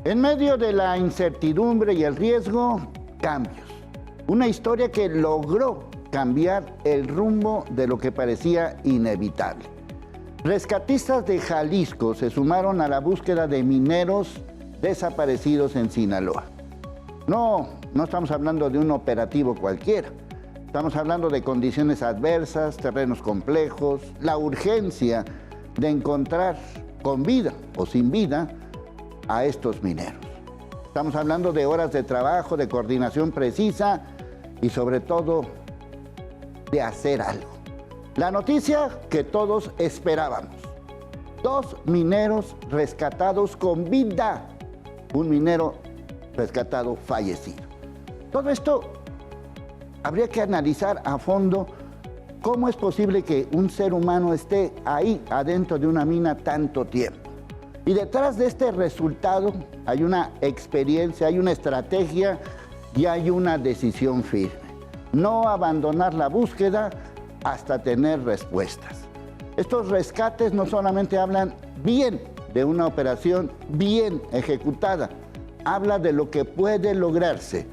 En medio de la incertidumbre y el riesgo, cambios. Una historia que logró cambiar el rumbo de lo que parecía inevitable. Rescatistas de Jalisco se sumaron a la búsqueda de mineros desaparecidos en Sinaloa. No estamos hablando de un operativo cualquiera. Estamos hablando de condiciones adversas, terrenos complejos, la urgencia de encontrar con vida o sin vida a estos mineros. Estamos hablando de horas de trabajo, de coordinación precisa y sobre todo de hacer algo. La noticia que todos esperábamos. 2 mineros rescatados con vida. Un minero rescatado fallecido. Todo esto habría que analizar a fondo cómo es posible que un ser humano esté ahí adentro de una mina tanto tiempo. Y detrás de este resultado hay una experiencia, hay una estrategia y hay una decisión firme. No abandonar la búsqueda hasta tener respuestas. Estos rescates no solamente hablan bien de una operación bien ejecutada, habla de lo que puede lograrse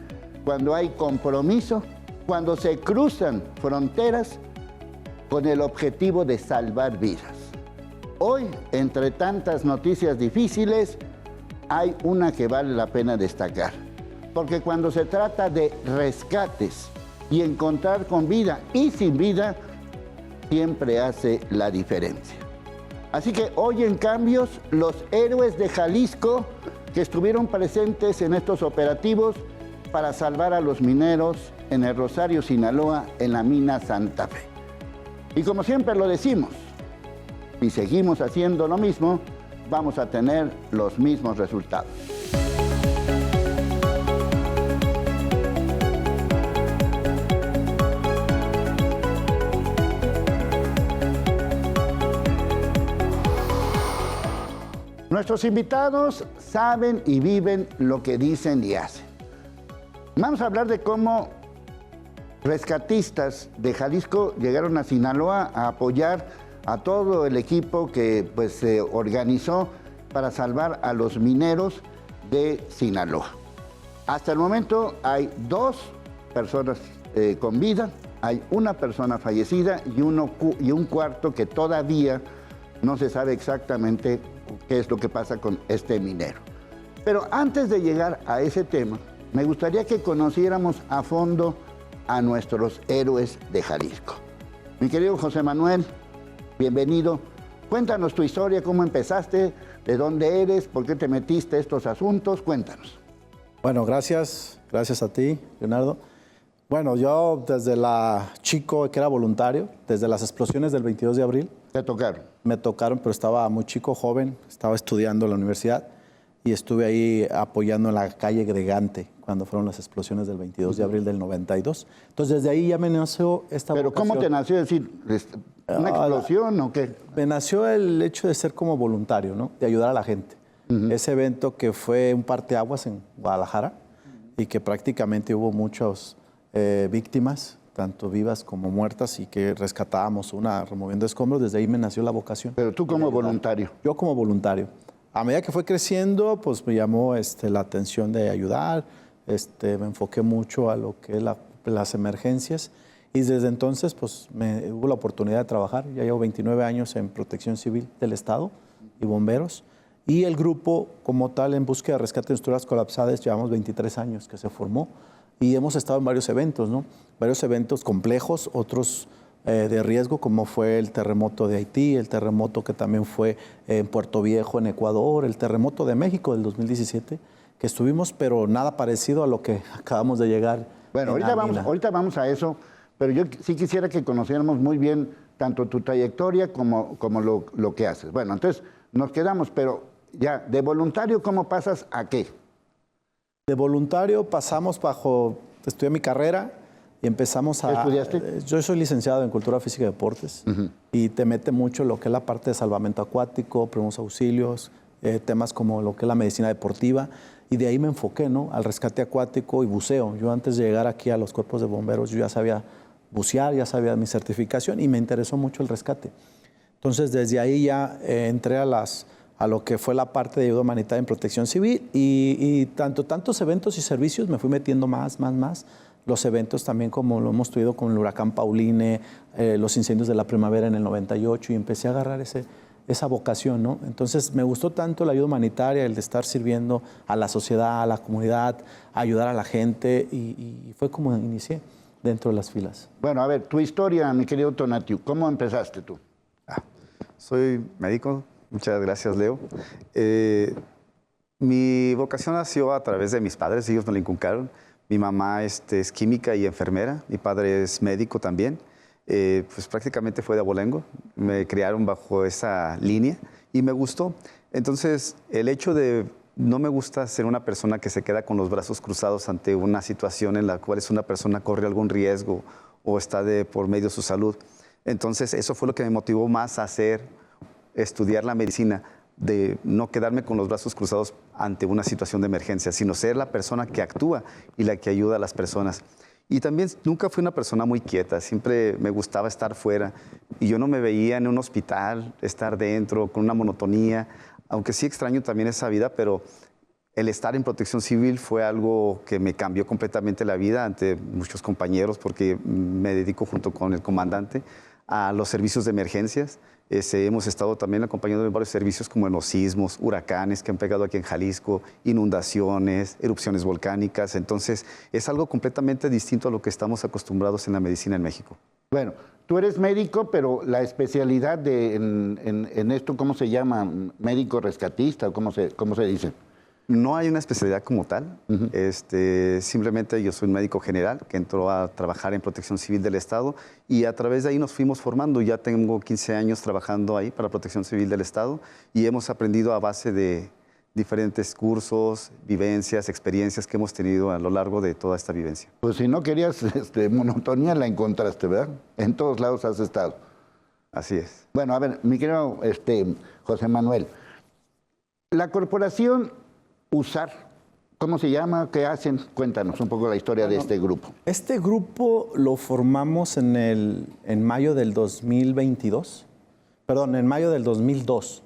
cuando hay compromiso, cuando se cruzan fronteras con el objetivo de salvar vidas. Hoy, entre tantas noticias difíciles, hay una que vale la pena destacar, porque cuando se trata de rescates y encontrar con vida y sin vida, siempre hace la diferencia. Así que hoy en Cambios, los héroes de Jalisco que estuvieron presentes en estos operativos para salvar a los mineros en el Rosario, Sinaloa, en la mina Santa Fe. Y como siempre lo decimos, si seguimos haciendo lo mismo, vamos a tener los mismos resultados. Nuestros invitados saben y viven lo que dicen y hacen. Vamos a hablar de cómo rescatistas de Jalisco llegaron a Sinaloa a apoyar a todo el equipo que se organizó para salvar a los mineros de Sinaloa. Hasta el momento hay 2 personas con vida, hay una persona fallecida y un cuarto que todavía no se sabe exactamente qué es lo que pasa con este minero. Pero antes de llegar a ese tema, me gustaría que conociéramos a fondo a nuestros héroes de Jalisco. Mi querido José Manuel, bienvenido. Cuéntanos tu historia, cómo empezaste, de dónde eres, por qué te metiste a estos asuntos, cuéntanos. Bueno, gracias a ti, Leonardo. Bueno, yo desde chico que era voluntario, desde las explosiones del 22 de abril. ¿Te tocaron? Me tocaron, pero estaba muy chico, joven, estaba estudiando en la universidad y estuve ahí apoyando en la calle Gregante cuando fueron las explosiones del 22 de abril del 92. Entonces, desde ahí ya me nació esta ¿Pero vocación. cómo te nació? Es decir, ¿una explosión o qué? Me nació el hecho de ser como voluntario, ¿no? De ayudar a la gente. Ese evento que fue un parteaguas en Guadalajara y que prácticamente hubo muchas víctimas, tanto vivas como muertas, y que rescatábamos una removiendo escombros. Desde ahí me nació la vocación. Pero tú como voluntario. Yo como voluntario. A medida que fue creciendo, pues me llamó la atención de ayudar. Me enfoqué mucho a lo que es las emergencias. Y desde entonces, pues hubo la oportunidad de trabajar. Ya llevo 29 años en Protección Civil del Estado y bomberos. Y el grupo, como tal, en búsqueda de rescate de estructuras colapsadas, llevamos 23 años que se formó. Y hemos estado en varios eventos, ¿no? Varios eventos complejos, otros de riesgo, como fue el terremoto de Haití, el terremoto que también fue en Puerto Viejo, en Ecuador, el terremoto de México del 2017, que estuvimos, pero nada parecido a lo que acabamos de llegar. Bueno, ahorita vamos a eso, pero yo sí quisiera que conociéramos muy bien tanto tu trayectoria como lo que haces. Bueno, entonces nos quedamos, pero ya, de voluntario, ¿cómo pasas a qué? De voluntario pasamos estudié mi carrera y empezamos a... ¿Qué estudiaste? Yo soy licenciado en Cultura Física y Deportes y te mete mucho lo que es la parte de salvamento acuático, primeros auxilios, temas como lo que es la medicina deportiva, y de ahí me enfoqué, ¿no?, al rescate acuático y buceo. Yo antes de llegar aquí a los cuerpos de bomberos, yo ya sabía bucear, ya sabía mi certificación y me interesó mucho el rescate. Entonces desde ahí ya entré a las a lo que fue la parte de ayuda humanitaria en protección civil y tantos eventos y servicios me fui metiendo más. Los eventos también como lo hemos tenido con el huracán Pauline, los incendios de la primavera en el 98 y empecé a agarrar esa vocación, ¿no? Entonces me gustó tanto la ayuda humanitaria, el de estar sirviendo a la sociedad, a la comunidad, a ayudar a la gente y fue como inicié dentro de las filas. Bueno, a ver, tu historia, mi querido Tonatiuh, ¿cómo empezaste tú? Soy médico, muchas gracias, Leo. Mi vocación nació a través de mis padres, ellos me la inculcaron. Mi mamá es química y enfermera, mi padre es médico también. Pues prácticamente fue de abolengo, me criaron bajo esa línea y me gustó. Entonces, el hecho de no me gusta ser una persona que se queda con los brazos cruzados ante una situación en la cual una persona corre algún riesgo o está por medio de su salud. Entonces, eso fue lo que me motivó más a estudiar la medicina, de no quedarme con los brazos cruzados ante una situación de emergencia, sino ser la persona que actúa y la que ayuda a las personas. Y también nunca fui una persona muy quieta, siempre me gustaba estar fuera y yo no me veía en un hospital, estar dentro con una monotonía, aunque sí extraño también esa vida, pero el estar en protección civil fue algo que me cambió completamente la vida ante muchos compañeros porque me dedico junto con el comandante a los servicios de emergencias. Hemos estado también acompañando en varios servicios como en los sismos, huracanes que han pegado aquí en Jalisco, inundaciones, erupciones volcánicas. Entonces, es algo completamente distinto a lo que estamos acostumbrados en la medicina en México. Bueno, tú eres médico, pero la especialidad en esto, ¿cómo se llama? ¿Médico rescatista o cómo se dice? No hay una especialidad como tal. Simplemente yo soy un médico general que entró a trabajar en Protección Civil del Estado y a través de ahí nos fuimos formando. Ya tengo 15 años trabajando ahí para Protección Civil del Estado y hemos aprendido a base de diferentes cursos, vivencias, experiencias que hemos tenido a lo largo de toda esta vivencia. Pues si no querías monotonía, la encontraste, ¿verdad? En todos lados has estado. Así es. Bueno, a ver, mi querido José Manuel, la corporación USAR, ¿cómo se llama? ¿Qué hacen? Cuéntanos un poco la historia de este grupo. Este grupo lo formamos en mayo del 2022, perdón, en mayo del 2002.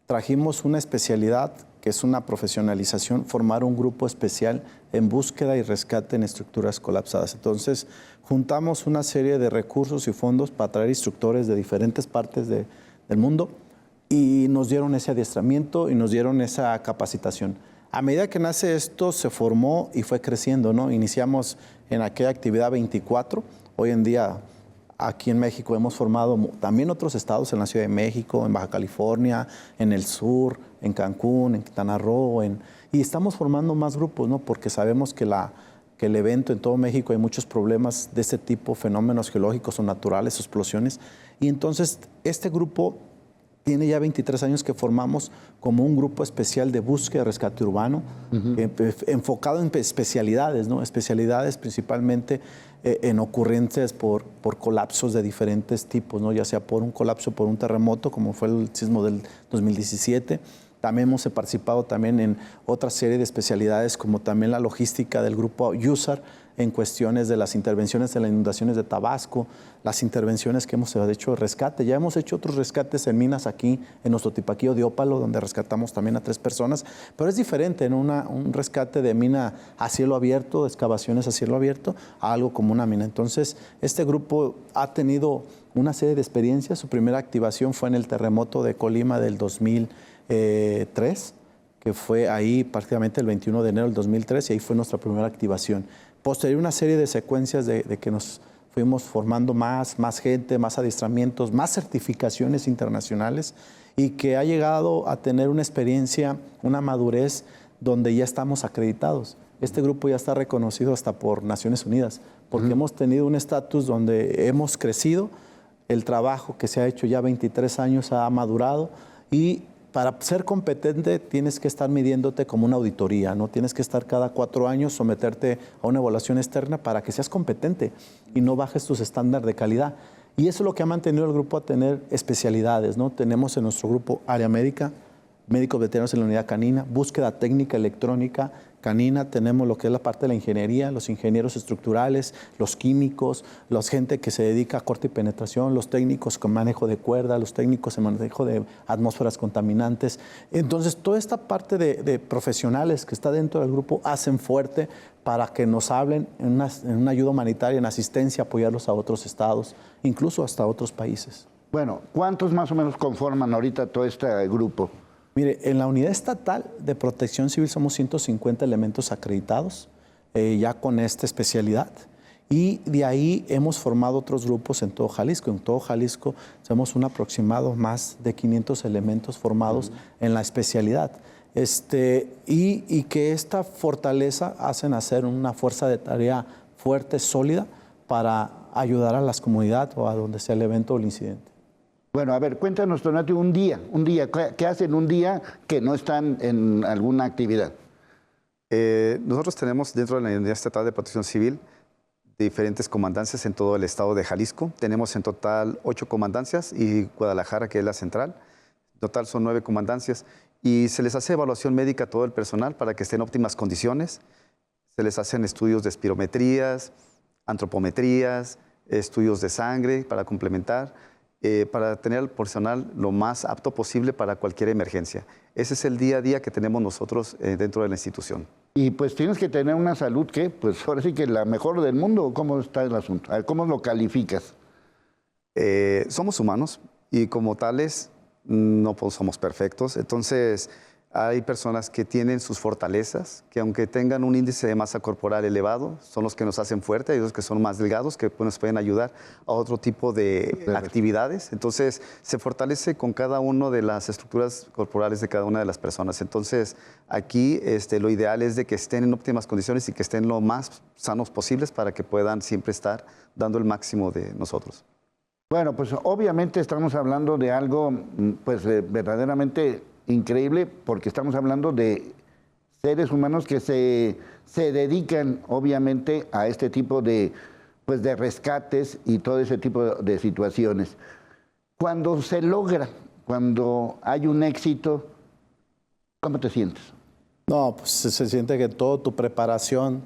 Trajimos una especialidad que es una profesionalización, formar un grupo especial en búsqueda y rescate en estructuras colapsadas. Entonces, juntamos una serie de recursos y fondos para traer instructores de diferentes partes del mundo y nos dieron ese adiestramiento y nos dieron esa capacitación. A medida que nace esto, se formó y fue creciendo, ¿no? Iniciamos en aquella actividad 24. Hoy en día, aquí en México, hemos formado también otros estados, en la Ciudad de México, en Baja California, en el sur, en Cancún, en Quintana Roo. Y estamos formando más grupos, ¿no? Porque sabemos que el evento en todo México hay muchos problemas de este tipo, fenómenos geológicos o naturales, explosiones. Y entonces, este grupo tiene ya 23 años que formamos como un grupo especial de búsqueda y rescate urbano, enfocado en especialidades, ¿no? Especialidades principalmente en ocurrencias por colapsos de diferentes tipos, ¿no? Ya sea por un colapso, por un terremoto, como fue el sismo del 2017. También hemos participado también en otra serie de especialidades, como también la logística del grupo USAR, en cuestiones de las intervenciones de las inundaciones de Tabasco, las intervenciones que hemos hecho de rescate. Ya hemos hecho otros rescates en minas aquí, en nuestro Tipaquillo de Ópalo, donde rescatamos también a 3 personas, pero es diferente, ¿no? Un rescate de mina a cielo abierto, de excavaciones a cielo abierto, a algo como una mina. Entonces, este grupo ha tenido una serie de experiencias. Su primera activación fue en el terremoto de Colima del 2003, que fue ahí prácticamente el 21 de enero del 2003, y ahí fue nuestra primera activación. Posterior una serie de secuencias de que nos fuimos formando más gente, más adiestramientos, más certificaciones internacionales y que ha llegado a tener una experiencia, una madurez donde ya estamos acreditados. Este grupo ya está reconocido hasta por Naciones Unidas, porque hemos tenido un estatus donde hemos crecido, el trabajo que se ha hecho ya 23 años ha madurado y para ser competente tienes que estar midiéndote como una auditoría, ¿no? Tienes que estar cada 4 años, someterte a una evaluación externa para que seas competente y no bajes tus estándares de calidad. Y eso es lo que ha mantenido el grupo a tener especialidades, ¿no? Tenemos en nuestro grupo área médica, médicos veterinarios en la unidad canina, búsqueda técnica electrónica canina, tenemos lo que es la parte de la ingeniería, los ingenieros estructurales, los químicos, la gente que se dedica a corte y penetración, los técnicos con manejo de cuerda, los técnicos en manejo de atmósferas contaminantes. Entonces, toda esta parte de profesionales que está dentro del grupo hacen fuerte para que nos hablen en una ayuda humanitaria, en asistencia, apoyarlos a otros estados, incluso hasta otros países. Bueno, ¿cuántos más o menos conforman ahorita todo este grupo? Mire, en la Unidad Estatal de Protección Civil somos 150 elementos acreditados, ya con esta especialidad. Y de ahí hemos formado otros grupos en todo Jalisco. En todo Jalisco somos un aproximado más de 500 elementos formados en la especialidad. Y que esta fortaleza hacen hacer una fuerza de tarea fuerte, sólida, para ayudar a las comunidades o a donde sea el evento o el incidente. Bueno, a ver, cuéntanos, Donatio, un día, ¿qué hacen un día que no están en alguna actividad? Nosotros tenemos dentro de la Unidad Estatal de Protección Civil diferentes comandancias en todo el estado de Jalisco. Tenemos en total 8 comandancias y Guadalajara, que es la central. En total son 9 comandancias y se les hace evaluación médica a todo el personal para que esté en óptimas condiciones. Se les hacen estudios de espirometrías, antropometrías, estudios de sangre para complementar, para tener al personal lo más apto posible para cualquier emergencia. Ese es el día a día que tenemos nosotros dentro de la institución. Y pues tienes que tener una salud que, pues ahora sí que la mejor del mundo, ¿cómo está el asunto? A ver, ¿cómo lo calificas? Somos humanos y como tales no somos perfectos. Entonces hay personas que tienen sus fortalezas, que aunque tengan un índice de masa corporal elevado, son los que nos hacen fuerte, hay otros que son más delgados, que nos pueden ayudar a otro tipo de actividades. Entonces se fortalece con cada una de las estructuras corporales de cada una de las personas. Entonces aquí lo ideal es de que estén en óptimas condiciones y que estén lo más sanos posibles para que puedan siempre estar dando el máximo de nosotros. Bueno, pues obviamente estamos hablando de algo pues verdaderamente increíble, porque estamos hablando de seres humanos que se dedican obviamente a este tipo de rescates y todo ese tipo de situaciones. Cuando se logra, cuando hay un éxito, ¿cómo te sientes? No, pues se siente que toda tu preparación,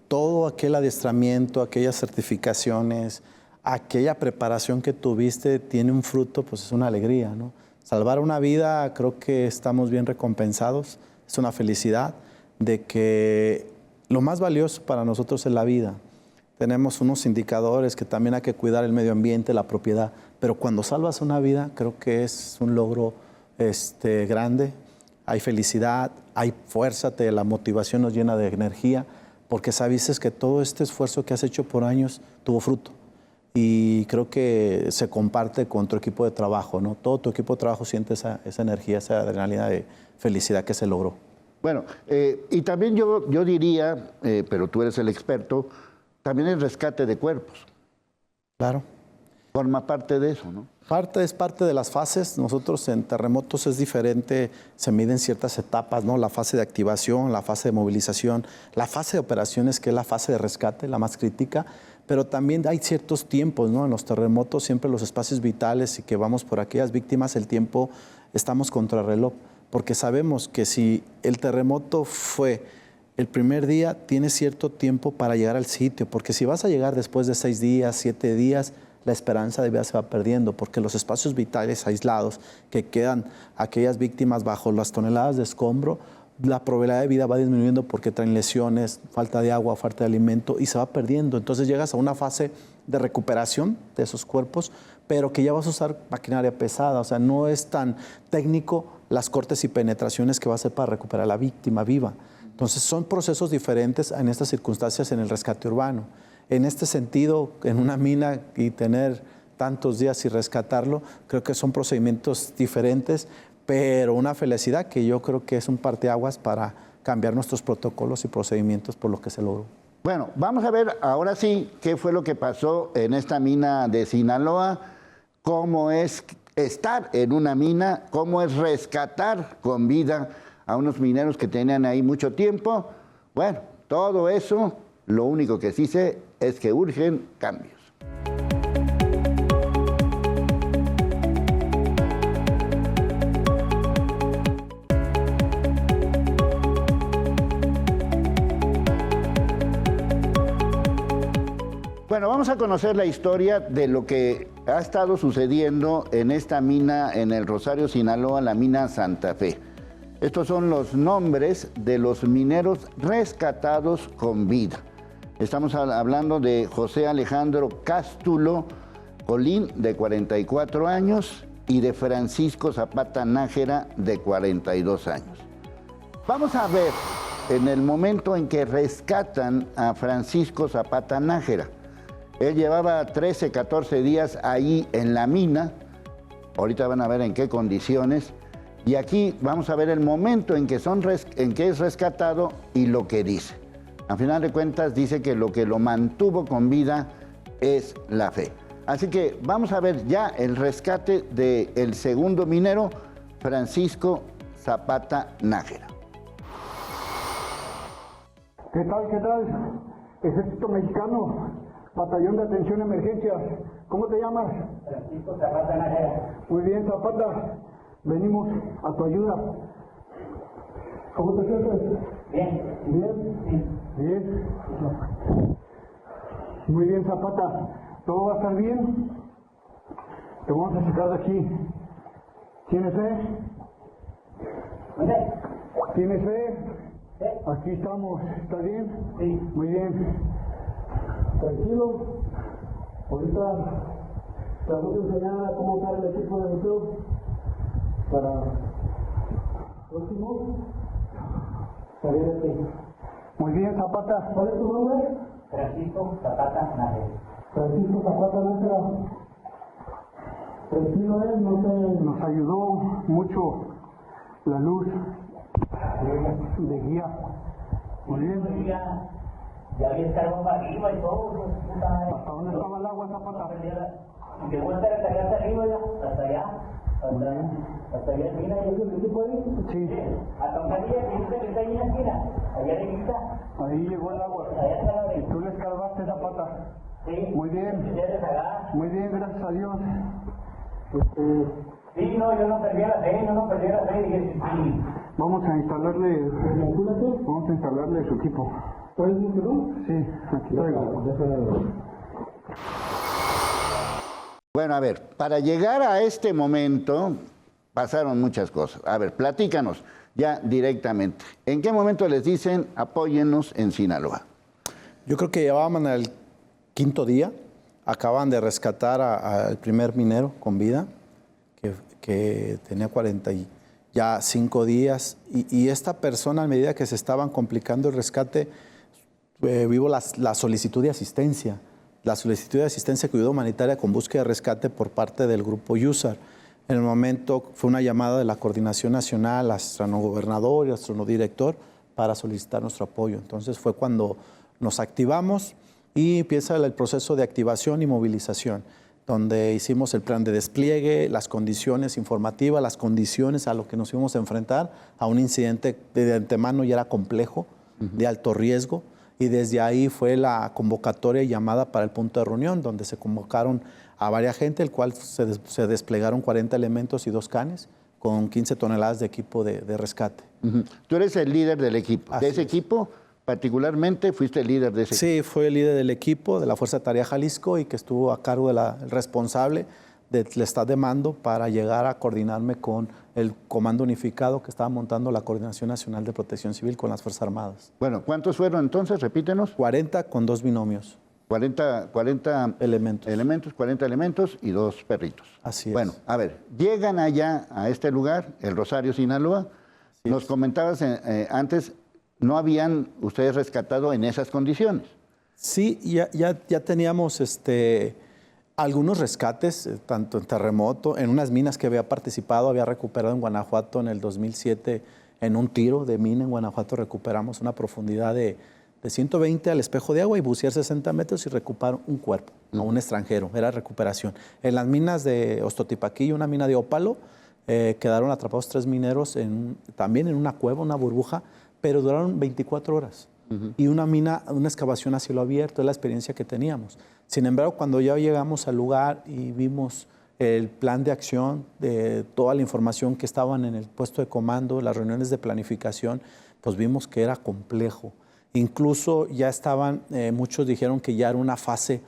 todo aquel adiestramiento, aquellas certificaciones, aquella preparación que tuviste tiene un fruto, pues es una alegría, ¿no? Salvar una vida, creo que estamos bien recompensados. Es una felicidad de que lo más valioso para nosotros es la vida. Tenemos unos indicadores que también hay que cuidar el medio ambiente, la propiedad, pero cuando salvas una vida, creo que es un logro grande. Hay felicidad, hay fuerza, la motivación nos llena de energía, porque sabes que todo este esfuerzo que has hecho por años tuvo fruto. Y creo que se comparte con tu equipo de trabajo, ¿no? Todo tu equipo de trabajo siente esa energía, esa adrenalina de felicidad que se logró. Bueno, y también yo diría, pero tú eres el experto, también el rescate de cuerpos. Claro. Forma parte de eso, ¿no? Es parte de las fases. Nosotros en terremotos es diferente, se miden ciertas etapas, ¿no? La fase de activación, la fase de movilización, la fase de operaciones, que es la fase de rescate, la más crítica. Pero también hay ciertos tiempos, ¿no? En los terremotos, siempre los espacios vitales y que vamos por aquellas víctimas, el tiempo, estamos contra reloj, porque sabemos que si el terremoto fue el primer día, tienes cierto tiempo para llegar al sitio, porque si vas a llegar después de 6 días, 7 días, la esperanza de vida se va perdiendo, porque los espacios vitales aislados que quedan aquellas víctimas bajo las toneladas de escombro, la probabilidad de vida va disminuyendo porque traen lesiones, falta de agua, falta de alimento y se va perdiendo. Entonces llegas a una fase de recuperación de esos cuerpos, pero que ya vas a usar maquinaria pesada. O sea, no es tan técnico las cortes y penetraciones que va a hacer para recuperar a la víctima viva. Entonces son procesos diferentes en estas circunstancias en el rescate urbano. En este sentido, en una mina y tener tantos días y rescatarlo, creo que son procedimientos diferentes, pero una felicidad que yo creo que es un parteaguas para cambiar nuestros protocolos y procedimientos por lo que se logró. Bueno, vamos a ver ahora sí qué fue lo que pasó en esta mina de Sinaloa, cómo es estar en una mina, cómo es rescatar con vida a unos mineros que tenían ahí mucho tiempo. Bueno, todo eso, lo único que sí sé es que urgen cambios. Bueno, vamos a conocer la historia de lo que ha estado sucediendo en esta mina en el Rosario, Sinaloa, la mina Santa Fe. Estos son los nombres de los mineros rescatados con vida. Estamos hablando de José Alejandro Cástulo Colín, de 44 años, y de Francisco Zapata Nájera, de 42 años. Vamos a ver en el momento en que rescatan a Francisco Zapata Nájera. Él llevaba 13, 14 días ahí en la mina. Ahorita van a ver en qué condiciones. Y aquí vamos a ver el momento en que es rescatado y lo que dice. Al final de cuentas dice que lo que lo mantuvo con vida es la fe. Así que vamos a ver ya el rescate del segundo minero, Francisco Zapata Nájera. ¿Qué tal? ¿Qué tal? Ejército Mexicano, Batallón de Atención a Emergencias. ¿Cómo te llamas? Francisco Zapata Nájera. Muy bien, Zapata. Venimos a tu ayuda. ¿Cómo te sientes? Bien. ¿Bien? Sí. Bien. Muy bien, Zapata. ¿Todo va a estar bien? Te vamos a sacar de aquí. ¿Tienes fe? ¿Dónde? ¿Tienes fe? Sí. Aquí estamos. ¿Está bien? Sí. Muy bien. Tranquilo. Ahorita te vamos a enseñar cómo usar el equipo de museo para próximo. Salir de aquí. Muy bien, Zapata. ¿Cuál es tu nombre? Francisco Zapata Nájera. Francisco Zapata Nájera. Tranquilo, no sé, nos ayudó mucho la luz de guía. Muy bien. Ya había escarbado para arriba y todo. ¿Hasta dónde estaba el agua, Zapata? Aunque voy a estar hasta arriba ya, hasta allá. Hasta allá, mira, ¿y el equipo ahí? Sí. Hasta un día que dice que está ahí en la esquina. Allá le quita. Ahí llegó el agua. Allá está la de. ¿Tú le escarbaste, Zapata? Sí. Muy bien. Ya rezagada. Muy bien, gracias a Dios. Sí, no, yo no perdí la fe, yo no perdí la fe. Dije, sí. Vamos a instalarle su equipo. ¿Puedes decirlo? Sí, aquí traigo. Bueno, a ver, para llegar a este momento pasaron muchas cosas. A ver, platícanos ya directamente. ¿En qué momento les dicen apóyennos en Sinaloa? Yo creo que llevaban el quinto día, acaban de rescatar al primer minero con vida, que tenía 45 días, y esta persona, a medida que se estaban complicando el rescate, vivo la solicitud de asistencia, que ayuda humanitaria con búsqueda y rescate por parte del grupo USAR. En el momento fue una llamada de la Coordinación Nacional, astronogobernador y astronodirector, para solicitar nuestro apoyo. Entonces fue cuando nos activamos y empieza el proceso de activación y movilización, donde hicimos el plan de despliegue, las condiciones informativas, las condiciones a lo que nos íbamos a enfrentar, a un incidente que de antemano ya era complejo, de alto riesgo, y desde ahí fue la convocatoria y llamada para el punto de reunión, donde se convocaron a varias gente, el cual se desplegaron 40 elementos y 2 canes, con 15 toneladas de equipo de rescate. Tú eres el líder del equipo. Así ¿De ese es. equipo particularmente fuiste el líder de ese equipo? Sí, fue el líder del equipo de la Fuerza de Tarea Jalisco y que estuvo a cargo del responsable del estado de mando para llegar a coordinarme con el comando unificado que estaba montando la Coordinación Nacional de Protección Civil con las Fuerzas Armadas. Bueno, ¿cuántos fueron entonces? Repítenos. 40 con 2 binomios. 40 Elementos. 40 elementos y 2 perritos. Así es. Bueno, a ver, llegan allá a este lugar, el Rosario, Sinaloa. Nos comentabas antes, no habían ustedes rescatado en esas condiciones. Sí, ya teníamos algunos rescates, tanto en terremoto, en unas minas que había participado, había recuperado en Guanajuato en el 2007, en un tiro de mina en Guanajuato recuperamos una profundidad de 120 al espejo de agua y bucear 60 metros y recuperar un cuerpo, a un extranjero, era recuperación. En las minas de Ostotipaquillo, una mina de ópalo, quedaron atrapados 3 mineros también en una cueva, una burbuja, pero duraron 24 horas. Y una excavación a cielo abierto, es la experiencia que teníamos. Sin embargo, cuando ya llegamos al lugar y vimos el plan de acción, de toda la información que estaban en el puesto de comando, las reuniones de planificación, pues vimos que era complejo. Incluso ya estaban, muchos dijeron que ya era una fase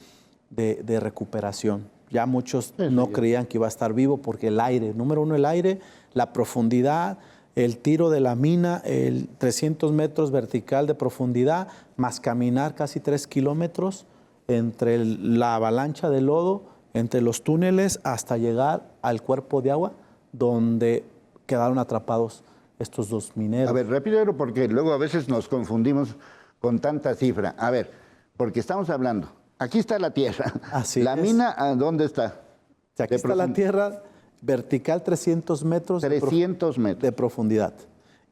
de recuperación. Ya muchos no creían que iba a estar vivo porque el aire, número uno, el aire, la profundidad, el tiro de la mina, el 300 metros vertical de profundidad, más caminar casi 3 kilómetros entre la avalancha de lodo, entre los túneles, hasta llegar al cuerpo de agua, donde quedaron atrapados estos 2 mineros. A ver, repítelo porque luego a veces nos confundimos con tanta cifra. A ver, porque estamos hablando, aquí está la tierra. Así la es. mina, ¿dónde está? Aquí está la tierra vertical, 300 metros, 300 metros de profundidad.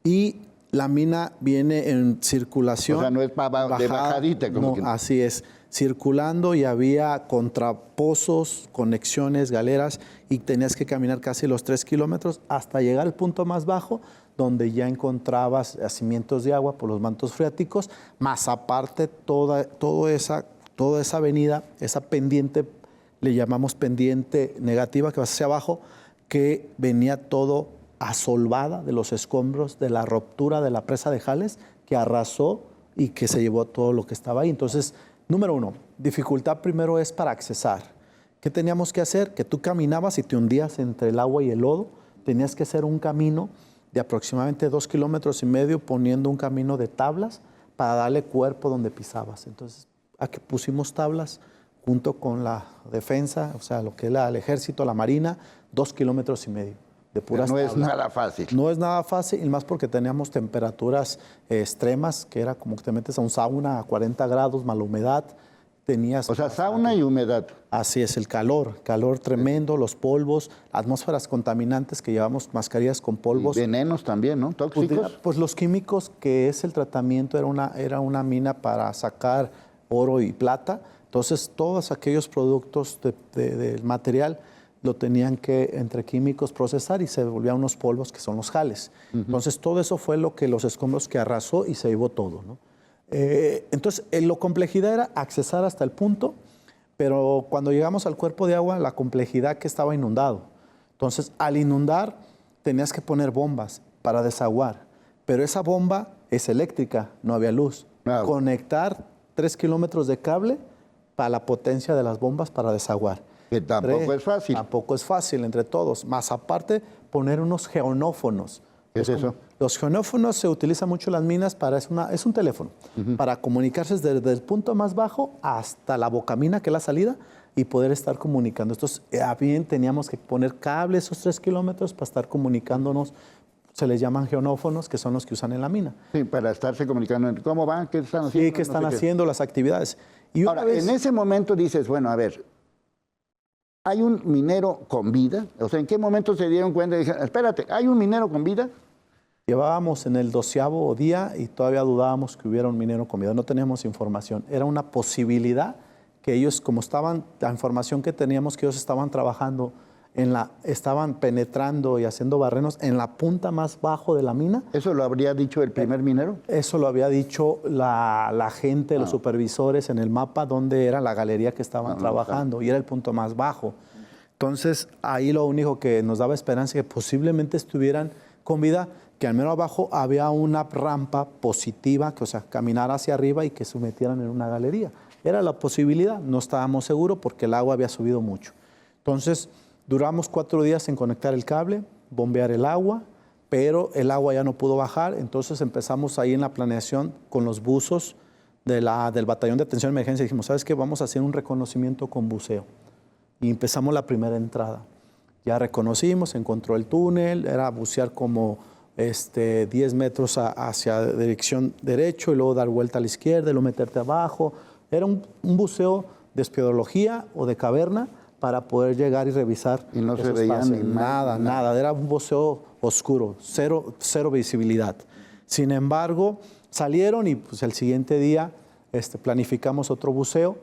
Y la mina viene en circulación. O sea, no es de bajadita. Como no, así es, circulando, y había contrapozos, conexiones, galeras, y tenías que caminar casi los 3 kilómetros hasta llegar al punto más bajo, donde ya encontrabas yacimientos de agua por los mantos freáticos, más aparte toda esa avenida, esa pendiente, le llamamos pendiente negativa, que va hacia abajo, que venía todo asolvada de los escombros de la ruptura de la presa de Jales, que arrasó y que se llevó todo lo que estaba ahí. Entonces, número uno, dificultad primero es para accesar. ¿Qué teníamos que hacer? Que tú caminabas y te hundías entre el agua y el lodo. Tenías que hacer un camino de aproximadamente 2,5 kilómetros, poniendo un camino de tablas para darle cuerpo donde pisabas. Entonces, aquí pusimos tablas junto con la defensa, o sea, lo que era el ejército, la marina, 2,5 kilómetros de puras no tablas. es nada fácil. No es nada fácil, y más porque teníamos temperaturas extremas, que era como que te metes a un sauna a 40 grados, mala humedad. Tenías, o sea, sauna y humedad. Así es, el calor tremendo, los polvos, atmósferas contaminantes, que llevamos mascarillas con polvos. Y venenos también, ¿no? ¿Tóxicos? Pues los químicos, que es el tratamiento, era una mina para sacar oro y plata. Entonces, todos aquellos productos del material lo tenían que, entre químicos, procesar, y se volvían unos polvos que son los jales. Entonces, todo eso fue lo que los escombros que arrasó y se llevó todo, ¿no? Entonces, la complejidad era accesar hasta el punto, pero cuando llegamos al cuerpo de agua, la complejidad que estaba inundado. Entonces, al inundar, tenías que poner bombas para desaguar, pero esa bomba es eléctrica, no había luz. Claro. Conectar 3 kilómetros de cable para la potencia de las bombas para desaguar. Que tampoco es fácil. Tampoco es fácil entre todos. Más aparte, poner unos geonófonos. ¿Qué es eso? Los geonófonos se utilizan mucho en las minas para, es un teléfono, para comunicarse desde el punto más bajo hasta la bocamina, que es la salida, y poder estar comunicando. Entonces, bien, teníamos que poner cables esos 3 kilómetros para estar comunicándonos. Se les llaman geonófonos, que son los que usan en la mina. Sí, para estarse comunicando. ¿Cómo van? ¿Qué están haciendo? Sí, ¿qué están haciendo? Las actividades. Y ahora, en ese momento dices, bueno, a ver, ¿hay un minero con vida? O sea, ¿en qué momento se dieron cuenta y dijeron, espérate, ¿hay un minero con vida? Llevábamos en el 12º día y todavía dudábamos que hubiera un minero con vida. No teníamos información. Era una posibilidad que ellos, como estaban, la información que teníamos, que ellos estaban trabajando, estaban penetrando y haciendo barrenos en la punta más bajo de la mina. ¿Eso lo habría dicho el primer minero? Eso lo había dicho la gente, los supervisores, en el mapa donde era la galería que estaban trabajando, y era el punto más bajo. Entonces, ahí lo único que nos daba esperanza es que posiblemente estuvieran con vida, que al menos abajo había una rampa positiva, que, o sea, caminar hacia arriba y que se metieran en una galería. Era la posibilidad, no estábamos seguros porque el agua había subido mucho. Entonces, duramos 4 días en conectar el cable, bombear el agua, pero el agua ya no pudo bajar. Entonces empezamos ahí en la planeación con los buzos del Batallón de Atención de Emergencia. Dijimos, ¿sabes qué? Vamos a hacer un reconocimiento con buceo. Y empezamos la primera entrada. Ya reconocimos, encontró el túnel, era bucear como 10 metros hacia dirección derecho y luego dar vuelta a la izquierda y luego meterte abajo. Era un buceo de espeleología o de caverna para poder llegar y revisar. Y no se veía ni nada. Era un buceo oscuro, cero visibilidad. Sin embargo, salieron y pues el siguiente día planificamos otro buceo,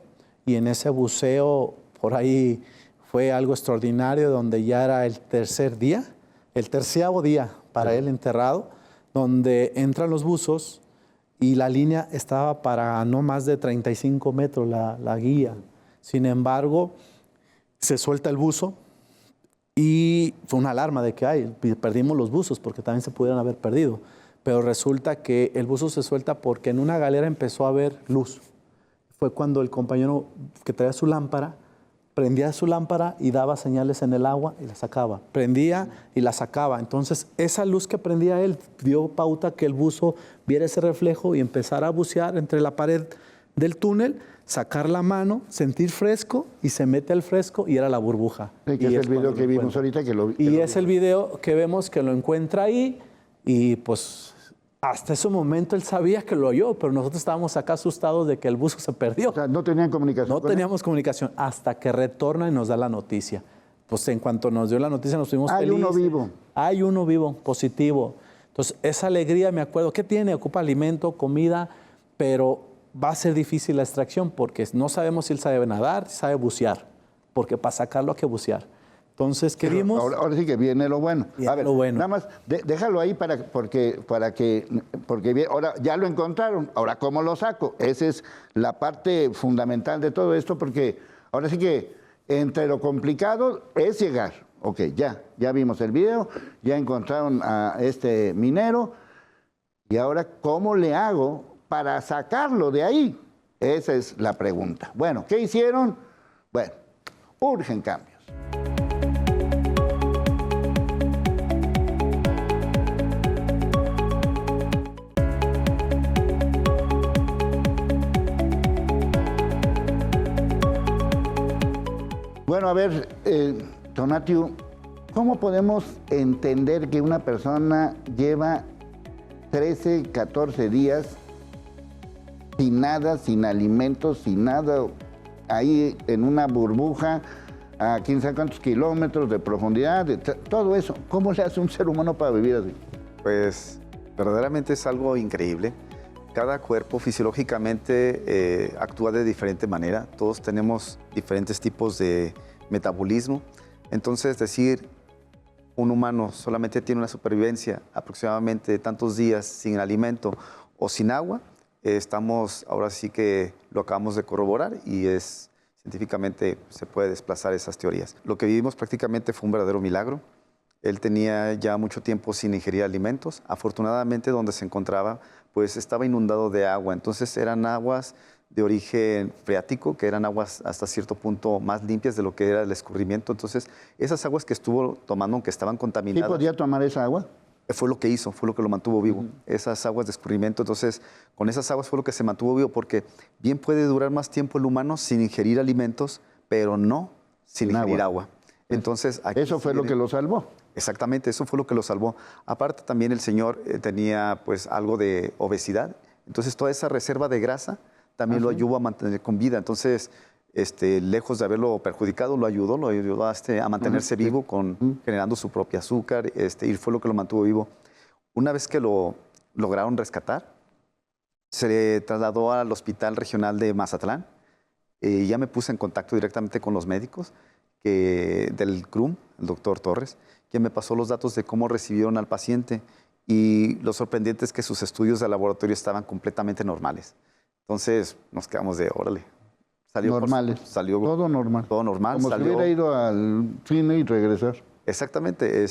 y en ese buceo por ahí fue algo extraordinario, donde ya era el 3er día, el 13º día para él enterrado, donde entran los buzos y la línea estaba para no más de 35 metros la guía. Sin embargo, se suelta el buzo y fue una alarma de que perdimos los buzos, porque también se pudieran haber perdido. Pero resulta que el buzo se suelta porque en una galera empezó a haber luz. fue cuando el compañero que traía su lámpara, prendía su lámpara y daba señales en el agua y la sacaba. Prendía y la sacaba. Entonces, esa luz que prendía él dio pauta que el buzo viera ese reflejo y empezara a bucear entre la pared del túnel, sacar la mano, sentir fresco y se mete al fresco y era la burbuja. Sí, que y es el video que vimos ahorita. Y es el video que vemos que lo encuentra ahí y pues hasta ese momento él sabía que lo oyó, pero nosotros estábamos acá asustados de que el buzo se perdió. O sea, no tenían comunicación. No teníamos comunicación hasta que retorna y nos da la noticia. Pues en cuanto nos dio la noticia nos fuimos felices. Hay uno vivo. Hay uno vivo, positivo. Entonces esa alegría, me acuerdo, ¿qué tiene? Ocupa alimento, comida, pero va a ser difícil la extracción porque no sabemos si él sabe nadar, si sabe bucear, porque para sacarlo hay que bucear. Entonces, ¿qué vimos? Ahora sí que viene lo bueno. Viene a ver, lo bueno. nada más, déjalo ahí porque ahora ya lo encontraron. Ahora, ¿cómo lo saco? Esa es la parte fundamental de todo esto, porque ahora sí que entre lo complicado es llegar. Ok, ya vimos el video, ya encontraron a este minero, y ahora, ¿cómo le hago para sacarlo de ahí? Esa es la pregunta. Bueno, ¿qué hicieron? Bueno, urgen cambios. Bueno, a ver, Tonatiuh, ¿cómo podemos entender que una persona lleva 13, 14 días sin nada, sin alimentos, sin nada, ahí en una burbuja, a quién sabe cuántos kilómetros de profundidad, todo eso? ¿Cómo le hace un ser humano para vivir así? Pues verdaderamente es algo increíble. Cada cuerpo fisiológicamente actúa de diferente manera. Todos tenemos diferentes tipos de metabolismo. Entonces, decir un humano solamente tiene una supervivencia aproximadamente de tantos días sin alimento o sin agua, estamos, ahora sí que lo acabamos de corroborar y científicamente se puede desplazar esas teorías. Lo que vivimos prácticamente fue un verdadero milagro. Él tenía ya mucho tiempo sin ingerir alimentos. Afortunadamente, donde se encontraba, pues estaba inundado de agua. Entonces eran aguas de origen freático, que eran aguas hasta cierto punto más limpias de lo que era el escurrimiento. Entonces, esas aguas que estuvo tomando, aunque estaban contaminadas... ¿Sí podía tomar esa agua? Fue lo que hizo, fue lo que lo mantuvo vivo, esas aguas de escurrimiento. Entonces, con esas aguas fue lo que se mantuvo vivo, porque bien puede durar más tiempo el humano sin ingerir alimentos, pero no sin ingerir agua. Entonces, eso fue lo que lo salvó. Exactamente, eso fue lo que lo salvó. Aparte, también el señor tenía pues algo de obesidad, entonces toda esa reserva de grasa también lo ayudó a mantener con vida. Entonces, lejos de haberlo perjudicado, lo ayudó a mantenerse vivo, generando su propio azúcar, y fue lo que lo mantuvo vivo. Una vez que lo lograron rescatar, se le trasladó al Hospital Regional de Mazatlán. Ya me puse en contacto directamente con los médicos del CRUM, el doctor Torres, quien me pasó los datos de cómo recibieron al paciente, y lo sorprendente es que sus estudios de laboratorio estaban completamente normales. Entonces nos quedamos de órale. Normales. Todo normal. Todo normal. Como si hubiera ido al cine y regresar. Exactamente.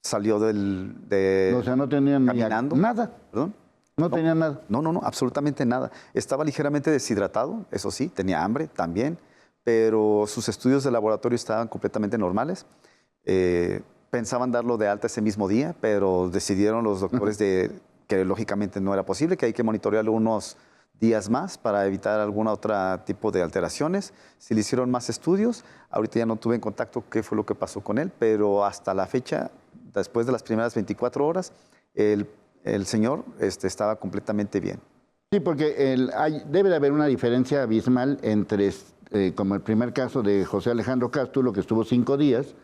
Salió o sea, no tenían caminando. Nada. ¿Perdón? No tenía nada. No, absolutamente nada. Estaba ligeramente deshidratado, eso sí, tenía hambre también, pero sus estudios de laboratorio estaban completamente normales. Pensaban darlo de alta ese mismo día, pero decidieron los doctores que lógicamente no era posible, que hay que monitorearlo unos días más para evitar algún otro tipo de alteraciones. Se le hicieron más estudios. Ahorita ya no tuve en contacto qué fue lo que pasó con él, pero hasta la fecha, después de las primeras 24 horas, el señor estaba completamente bien. Sí, porque debe de haber una diferencia abismal entre, como el primer caso de José Alejandro Cástulo, que estuvo 5 días,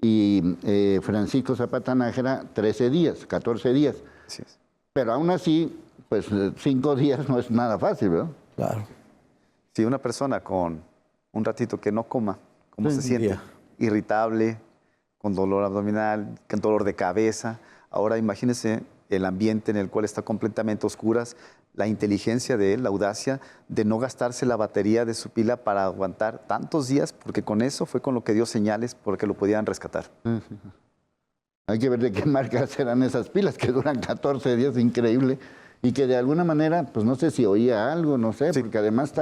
y Francisco Zapata Nájera, 13 días, 14 días. Así es. Pero aún así, pues 5 días no es nada fácil, ¿verdad? Claro. Si una persona con un ratito que no coma, ¿cómo se siente? Día. Irritable, con dolor abdominal, con dolor de cabeza. Ahora imagínense el ambiente en el cual está completamente a oscuras, la inteligencia de él, la audacia de no gastarse la batería de su pila para aguantar tantos días, porque con eso fue con lo que dio señales porque lo podían rescatar. Hay que ver de qué marca serán esas pilas que duran 14 días, increíble. y que de alguna manera, pues no sé si oía algo, no sé, porque además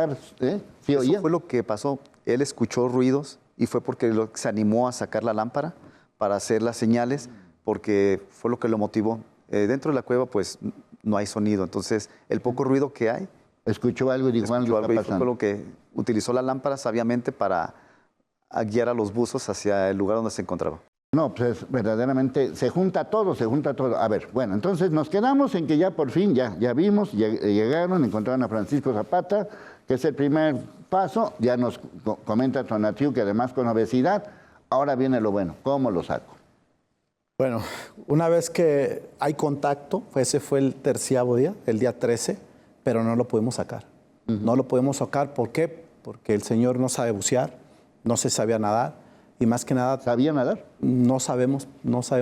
sí oía. Eso fue lo que pasó. Él escuchó ruidos y fue porque se animó a sacar la lámpara para hacer las señales, porque fue lo que lo motivó. Dentro de la cueva, pues, no hay sonido. Entonces, el poco ruido que hay... Escuchó algo y dijo, escuchó algo, y pasando. fue lo que utilizó la lámpara sabiamente para guiar a los buzos hacia el lugar donde se encontraba. No, pues verdaderamente se junta todo, se junta todo. A ver, bueno, entonces nos quedamos en que ya por fin, ya vimos, llegaron, encontraron a Francisco Zapata, que es el primer paso. Ya nos comenta Tonatiuh que además con obesidad. Ahora viene lo bueno, ¿cómo lo saco? Bueno, una vez que hay contacto, ese fue el 13º día, el día 13, pero no lo pudimos sacar. No lo pudimos sacar, ¿por qué? Porque el señor no sabe bucear, no se sabía nadar. Y más que nada... ¿Sabía nadar? No sabemos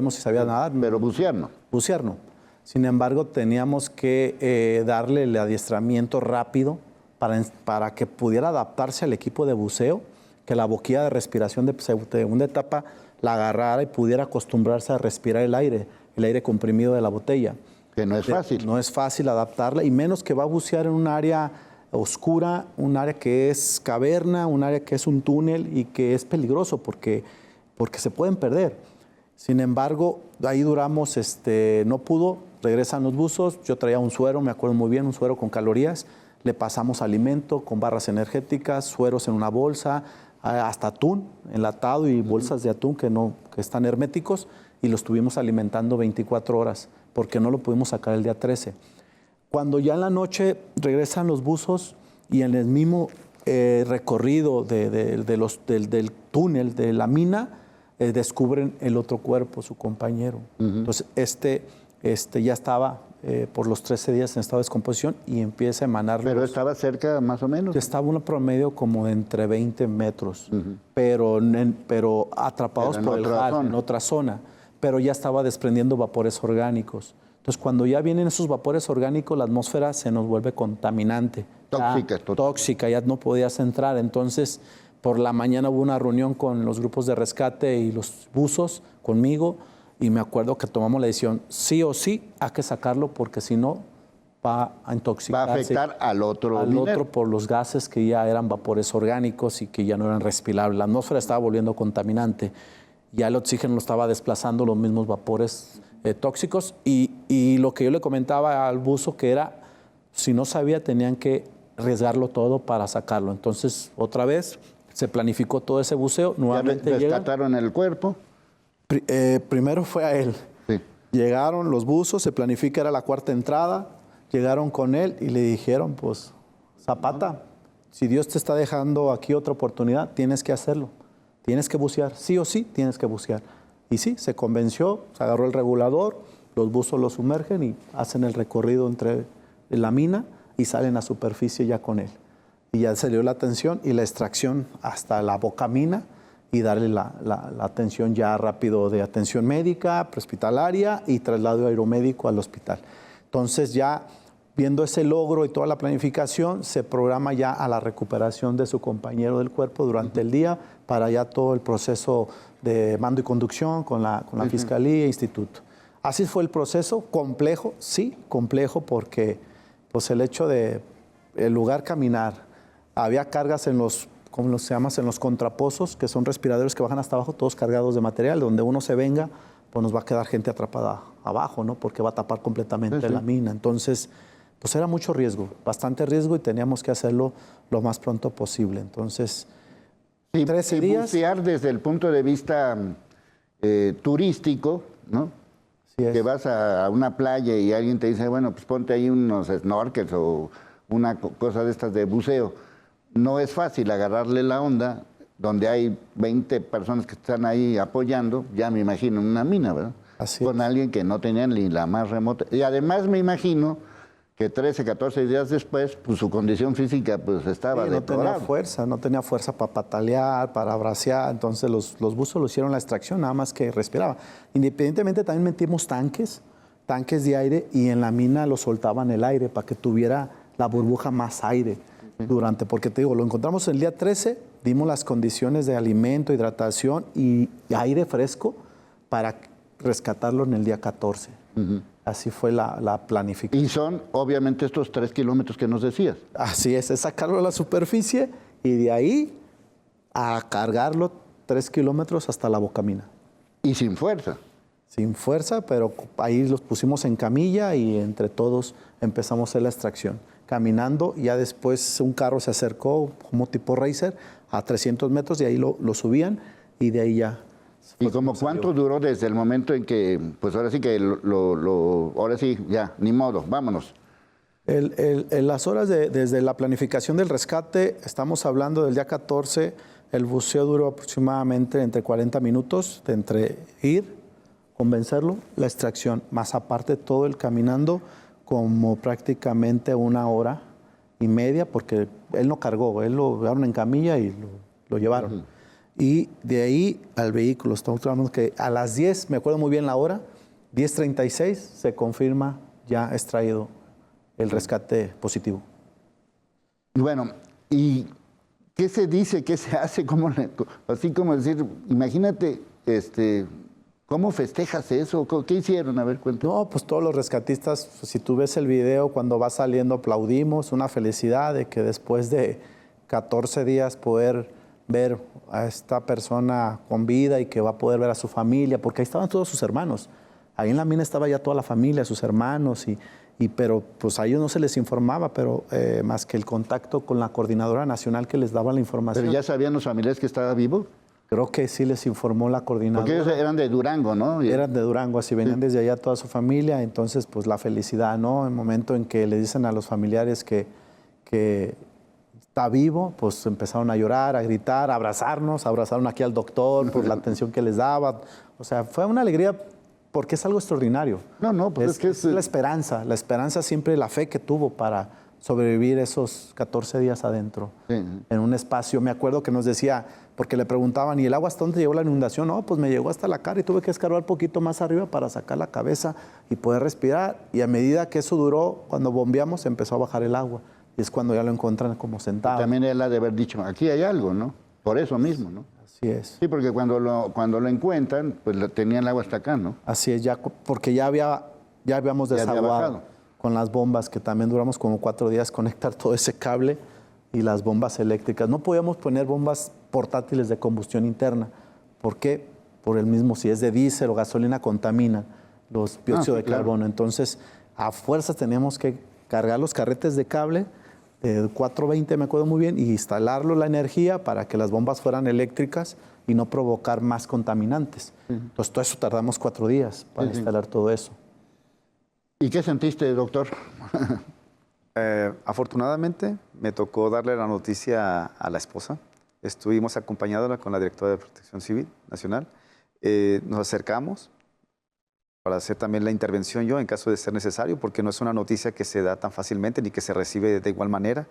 si sabía nadar. Pero bucear no. Bucear no. Sin embargo, teníamos que darle el adiestramiento rápido para que pudiera adaptarse al equipo de buceo, que la boquilla de respiración de segunda etapa la agarrara y pudiera acostumbrarse a respirar el aire comprimido de la botella. Que no es fácil. No es fácil adaptarla, y menos que va a bucear en un área oscura, un área que es caverna, un área que es un túnel y que es peligroso porque se pueden perder. Sin embargo, ahí duramos, no pudo, regresan los buzos, yo traía un suero, me acuerdo muy bien, un suero con calorías, le pasamos alimento con barras energéticas, sueros en una bolsa, hasta atún enlatado y bolsas de atún que están herméticos, y los estuvimos alimentando 24 horas porque no lo pudimos sacar el día 13. Cuando ya en la noche regresan los buzos y en el mismo recorrido del túnel de la mina, descubren el otro cuerpo, su compañero. Entonces, ya estaba por los 13 días en estado de descomposición y empieza a emanar. ¿Pero estaba cerca más o menos? Estaba un promedio como de entre 20 metros, pero atrapados por el jal, en otra zona. Pero ya estaba desprendiendo vapores orgánicos. Entonces, cuando ya vienen esos vapores orgánicos, la atmósfera se nos vuelve contaminante. Tóxica, ya no podías entrar. Entonces, por la mañana hubo una reunión con los grupos de rescate y los buzos conmigo, y me acuerdo que tomamos la decisión, sí o sí, hay que sacarlo porque si no va a intoxicarse. Va a afectar al otro por los gases que ya eran vapores orgánicos y que ya no eran respirables. La atmósfera estaba volviendo contaminante. Ya el oxígeno lo estaba desplazando los mismos vapores tóxicos, y lo que yo le comentaba al buzo que era, si no sabía, tenían que arriesgarlo todo para sacarlo. Entonces, otra vez, se planificó todo ese buceo. Nuevamente ¿Ya rescataron el cuerpo? Primero fue a él. Sí. Llegaron los buzos, se planifica, era la cuarta entrada, llegaron con él y le dijeron, pues, Zapata, si Dios te está dejando aquí otra oportunidad, tienes que hacerlo. Tienes que bucear, sí o sí tienes que bucear. Y sí, se convenció, se agarró el regulador, los buzos lo sumergen y hacen el recorrido entre la mina y salen a superficie ya con él. Y ya se dio la atención y la extracción hasta la boca mina y darle la atención ya rápido de atención médica, prehospitalaria y traslado aeromédico al hospital. Entonces ya viendo ese logro y toda la planificación, se programa ya a la recuperación de su compañero del cuerpo durante el día para ya todo el proceso de mando y conducción con la Fiscalía e Instituto. Así fue el proceso, complejo, sí, complejo porque pues el hecho de el lugar caminar, había cargas en los, ¿cómo se llama? En los contrapozos, que son respiradores que bajan hasta abajo, todos cargados de material, donde uno se venga, pues nos va a quedar gente atrapada abajo, ¿no? Porque va a tapar completamente la mina. Entonces, pues era mucho riesgo, bastante riesgo, y teníamos que hacerlo lo más pronto posible. Entonces, 13 días. Bucear desde el punto de vista turístico, ¿no? Que vas a una playa y alguien te dice, bueno, pues ponte ahí unos snorkels o una cosa de estas de buceo. No es fácil agarrarle la onda donde hay 20 personas que están ahí apoyando, ya me imagino, en una mina, ¿verdad? Así con alguien que no tenía ni la más remota. Y además me imagino que 13, 14 días después, pues su condición física pues estaba deplorada. No tenía fuerza para patalear, para bracear. Entonces los buzos lo hicieron la extracción, nada más que respiraba. Independientemente también metimos tanques de aire, y en la mina lo soltaban el aire para que tuviera la burbuja más aire porque te digo, lo encontramos el día 13, dimos las condiciones de alimento, hidratación y aire fresco para rescatarlo en el día 14. Así fue la planificación. Y son, obviamente, estos 3 kilómetros que nos decías. Así es sacarlo a la superficie y de ahí a cargarlo 3 kilómetros hasta la bocamina. Y sin fuerza. Sin fuerza, pero ahí los pusimos en camilla y entre todos empezamos a hacer la extracción. Caminando, ya después un carro se acercó, como tipo racer, a 300 metros y ahí lo subían y de ahí ya. ¿Y como cuánto duró desde el momento en que, pues ahora sí que ahora sí, ya, ni modo, vámonos? Las horas desde la planificación del rescate, estamos hablando del día 14, el buceo duró aproximadamente entre 40 minutos, de entre ir, convencerlo, la extracción, más aparte todo el caminando, como prácticamente 1 hora y media, porque él no cargó, él lo llevaron en camilla y lo llevaron. Y de ahí al vehículo, estamos hablando que a las 10, me acuerdo muy bien la hora, 10:36 se confirma ya extraído el rescate positivo. Bueno, ¿y qué se dice, qué se hace? Así como decir, imagínate, ¿cómo festejas eso? ¿Qué hicieron? A ver, cuéntame. No, pues todos los rescatistas, si tú ves el video, cuando va saliendo aplaudimos, una felicidad de que después de 14 días poder ver a esta persona con vida y que va a poder ver a su familia, porque ahí estaban todos sus hermanos. Ahí en la mina estaba ya toda la familia, sus hermanos, pero pues a ellos no se les informaba, pero más que el contacto con la coordinadora nacional que les daba la información. ¿Pero ya sabían los familiares que estaba vivo? Creo que sí les informó la coordinadora. Porque ellos eran de Durango, ¿no? Eran de Durango, así venían desde allá toda su familia, entonces pues la felicidad, ¿no? El momento en que le dicen a los familiares que está vivo, pues empezaron a llorar, a gritar, a abrazarnos, abrazaron aquí al doctor por la atención que les daba. O sea, fue una alegría porque es algo extraordinario. No, pues es la esperanza siempre, la fe que tuvo para sobrevivir esos 14 días adentro, en un espacio. Me acuerdo que nos decía, porque le preguntaban, ¿y el agua hasta dónde llegó la inundación? No, pues me llegó hasta la cara y tuve que escarbar un poquito más arriba para sacar la cabeza y poder respirar. Y a medida que eso duró, cuando bombeamos, empezó a bajar el agua. Y es cuando ya lo encuentran como sentado. También él ha de haber dicho, aquí hay algo, ¿no? Por eso mismo, ¿no? Así es. Sí, porque cuando lo encuentran, pues tenían el agua hasta acá, ¿no? Así es, porque ya habíamos desaguado con las bombas, que también duramos como 4 días conectar todo ese cable y las bombas eléctricas. No podíamos poner bombas portátiles de combustión interna. ¿Por qué? Por el mismo, si es de diésel o gasolina, contaminan los dióxidos de carbono. Entonces, a fuerzas teníamos que cargar los carretes de cable, 420 me acuerdo muy bien, y instalarlo la energía para que las bombas fueran eléctricas y no provocar más contaminantes. Entonces, todo eso tardamos 4 días para instalar todo eso. ¿Y qué sentiste, doctor? Afortunadamente, me tocó darle la noticia a la esposa. Estuvimos acompañándola con la directora de Protección Civil Nacional. Nos acercamos para hacer también la intervención yo en caso de ser necesario, porque no es una noticia que se da tan fácilmente ni que se recibe de igual manera.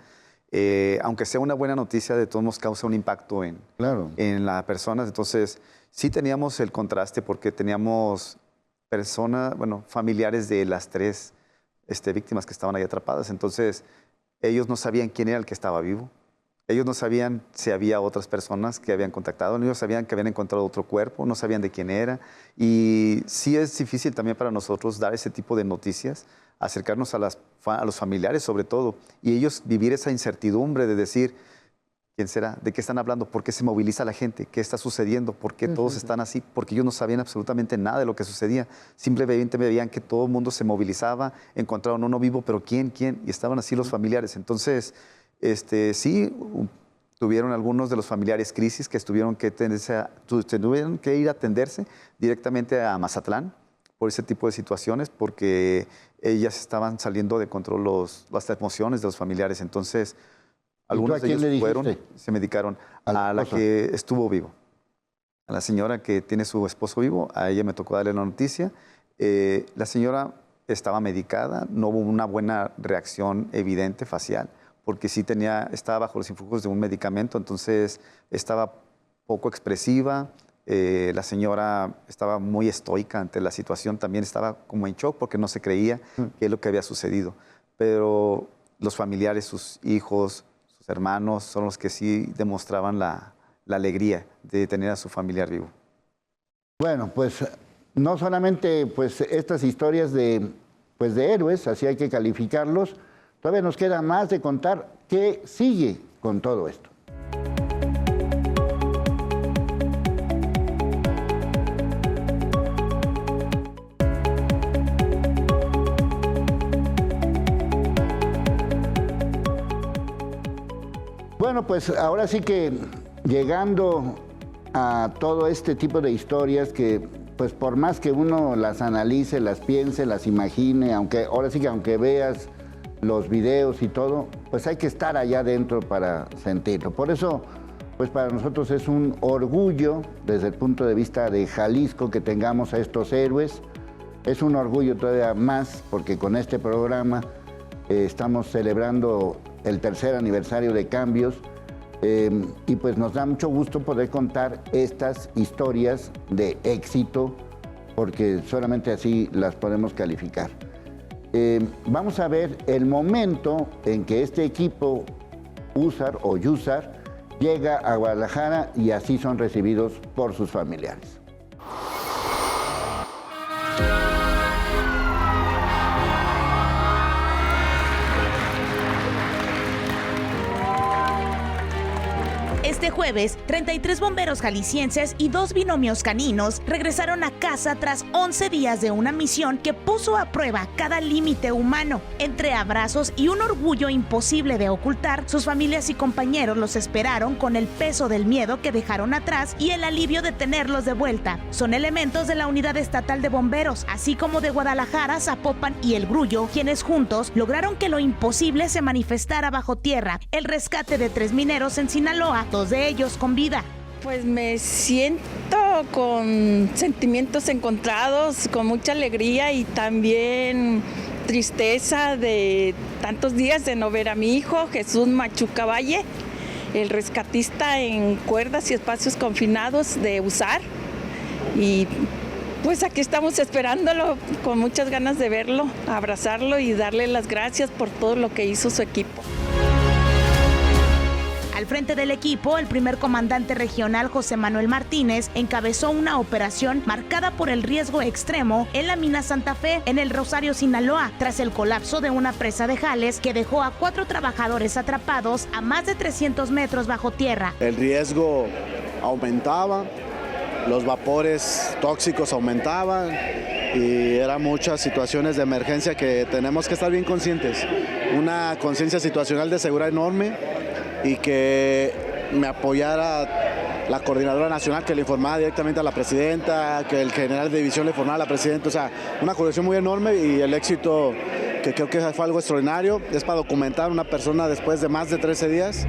Aunque sea una buena noticia, de todos modos causa un impacto en las personas. Entonces, sí teníamos el contraste porque teníamos familiares de las 3 víctimas que estaban ahí atrapadas. Entonces, ellos no sabían quién era el que estaba vivo. Ellos no sabían si había otras personas que habían contactado, ellos sabían que habían encontrado otro cuerpo, no sabían de quién era. Y sí es difícil también para nosotros dar ese tipo de noticias, acercarnos a los familiares sobre todo, y ellos vivir esa incertidumbre de decir, ¿quién será? ¿De qué están hablando? ¿Por qué se moviliza la gente? ¿Qué está sucediendo? ¿Por qué todos están así? Porque ellos no sabían absolutamente nada de lo que sucedía. Simplemente veían que todo el mundo se movilizaba, encontraron uno vivo, pero ¿quién? Y estaban así los familiares. Entonces, sí, tuvieron algunos de los familiares crisis que tuvieron que ir a atenderse directamente a Mazatlán por ese tipo de situaciones, porque ellas estaban saliendo de control las emociones de los familiares. Entonces, algunos de ellos se medicaron a la que estuvo vivo. A la señora que tiene su esposo vivo, a ella me tocó darle la noticia. La señora estaba medicada, no hubo una buena reacción evidente facial, porque sí estaba bajo los influjos de un medicamento, entonces estaba poco expresiva. La señora estaba muy estoica ante la situación, también estaba como en shock porque no se creía qué es lo que había sucedido. Pero los familiares, sus hijos, sus hermanos, son los que sí demostraban la alegría de tener a su familiar vivo. Bueno, pues no solamente pues estas historias de pues de héroes, así hay que calificarlos. Todavía nos queda más de contar qué sigue con todo esto. Bueno, pues ahora sí que llegando a todo este tipo de historias que, pues por más que uno las analice, las piense, las imagine, aunque ahora sí que aunque veas los videos y todo, pues hay que estar allá adentro para sentirlo. Por eso, pues para nosotros es un orgullo desde el punto de vista de Jalisco que tengamos a estos héroes. Es un orgullo todavía más porque con este programa estamos celebrando el 3er aniversario de Cambios y pues nos da mucho gusto poder contar estas historias de éxito porque solamente así las podemos calificar. Vamos a ver el momento en que este equipo USAR o YUSAR llega a Guadalajara y así son recibidos por sus familiares. Este jueves, 33 bomberos jaliscienses y 2 binomios caninos regresaron a casa tras 11 días de una misión que puso a prueba cada límite humano. Entre abrazos y un orgullo imposible de ocultar, sus familias y compañeros los esperaron con el peso del miedo que dejaron atrás y el alivio de tenerlos de vuelta. Son elementos de la Unidad Estatal de Bomberos, así como de Guadalajara, Zapopan y El Grullo, quienes juntos lograron que lo imposible se manifestara bajo tierra. El rescate de 3 mineros en Sinaloa, 2 de ellos con vida. Pues me siento con sentimientos encontrados, con mucha alegría y también tristeza de tantos días de no ver a mi hijo, Jesús Machuca Valle, el rescatista en cuerdas y espacios confinados de USAR. Y pues aquí estamos esperándolo con muchas ganas de verlo, abrazarlo y darle las gracias por todo lo que hizo su equipo. Al frente del equipo, el primer comandante regional José Manuel Martínez encabezó una operación marcada por el riesgo extremo en la mina Santa Fe, en el Rosario, Sinaloa, tras el colapso de una presa de Jales que dejó a 4 trabajadores atrapados a más de 300 metros bajo tierra. El riesgo aumentaba, los vapores tóxicos aumentaban y eran muchas situaciones de emergencia que tenemos que estar bien conscientes. Una conciencia situacional de seguridad enorme y que me apoyara la coordinadora nacional, que le informaba directamente a la presidenta, que el general de división le informaba a la presidenta, o sea, una coordinación muy enorme y el éxito, que creo que fue algo extraordinario, es para documentar una persona después de más de 13 días.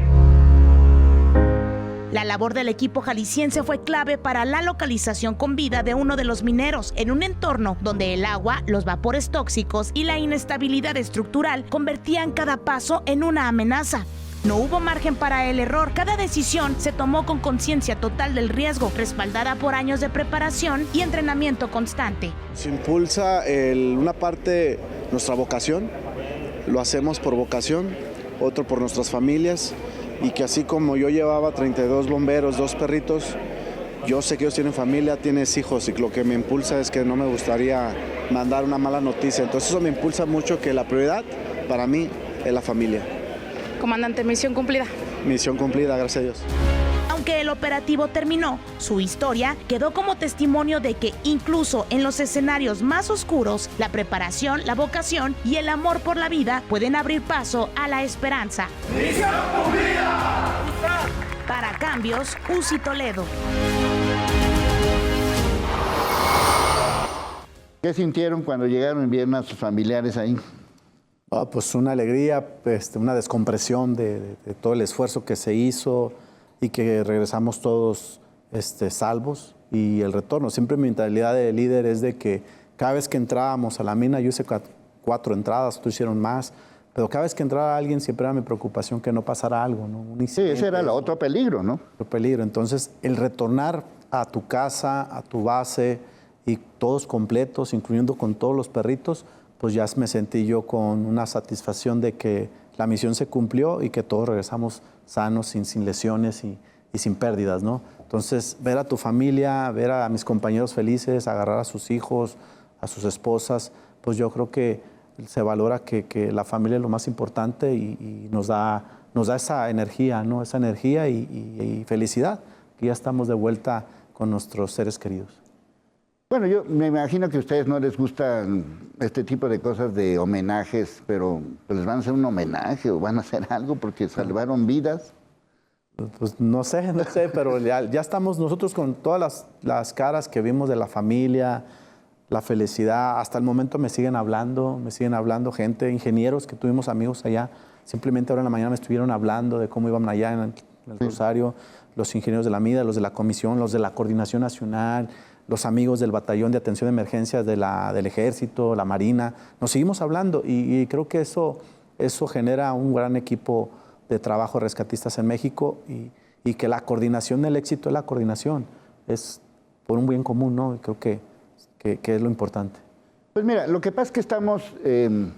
La labor del equipo jalisciense fue clave para la localización con vida de uno de los mineros en un entorno donde el agua, los vapores tóxicos y la inestabilidad estructural convertían cada paso en una amenaza. No hubo margen para el error. Cada decisión se tomó con conciencia total del riesgo, respaldada por años de preparación y entrenamiento constante. Se impulsa una parte nuestra vocación, lo hacemos por vocación, otro por nuestras familias, y que así como yo llevaba 32 bomberos, 2 perritos, yo sé que ellos tienen familia, tienes hijos, y lo que me impulsa es que no me gustaría mandar una mala noticia. Entonces eso me impulsa mucho, que la prioridad para mí es la familia. Comandante, misión cumplida. Misión cumplida, gracias a Dios. Aunque el operativo terminó, su historia quedó como testimonio de que incluso en los escenarios más oscuros, la preparación, la vocación y el amor por la vida pueden abrir paso a la esperanza. ¡Misión cumplida! Para Cambios, Uzi Toledo. ¿Qué sintieron cuando llegaron y vieron a sus familiares ahí? Pues una alegría, una descompresión de todo el esfuerzo que se hizo y que regresamos todos salvos, y el retorno. Siempre mi mentalidad de líder es de que cada vez que entrábamos a la mina, yo hice 4 entradas, tú hicieron más, pero cada vez que entraba alguien siempre era mi preocupación que no pasara algo, ¿no? Un incidente, sí, ese era el otro peligro, ¿no? Otro peligro. Entonces, el retornar a tu casa, a tu base, y todos completos, incluyendo con todos los perritos, pues ya me sentí yo con una satisfacción de que la misión se cumplió y que todos regresamos sanos, sin lesiones y sin pérdidas, ¿no? Entonces, ver a tu familia, ver a mis compañeros felices, agarrar a sus hijos, a sus esposas, pues yo creo que se valora que la familia es lo más importante y nos da esa energía, ¿no? Esa energía y felicidad, que ya estamos de vuelta con nuestros seres queridos. Bueno, yo me imagino que a ustedes no les gustan este tipo de cosas de homenajes, pero pues, les van a hacer un homenaje o van a hacer algo porque salvaron vidas. Pues no sé, pero ya estamos nosotros con todas las caras que vimos de la familia, la felicidad. Hasta el momento me siguen hablando gente, ingenieros que tuvimos amigos allá. Simplemente ahora en la mañana me estuvieron hablando de cómo iban allá en el Rosario, los ingenieros de la MIDA, los de la comisión, los de la Coordinación Nacional, los amigos del Batallón de Atención de Emergencias del Ejército, la Marina. Nos seguimos hablando y creo que eso genera un gran equipo de trabajo rescatistas en México y que la coordinación del éxito es la coordinación, es por un bien común, ¿no? Y creo que es lo importante. Pues mira, lo que pasa es que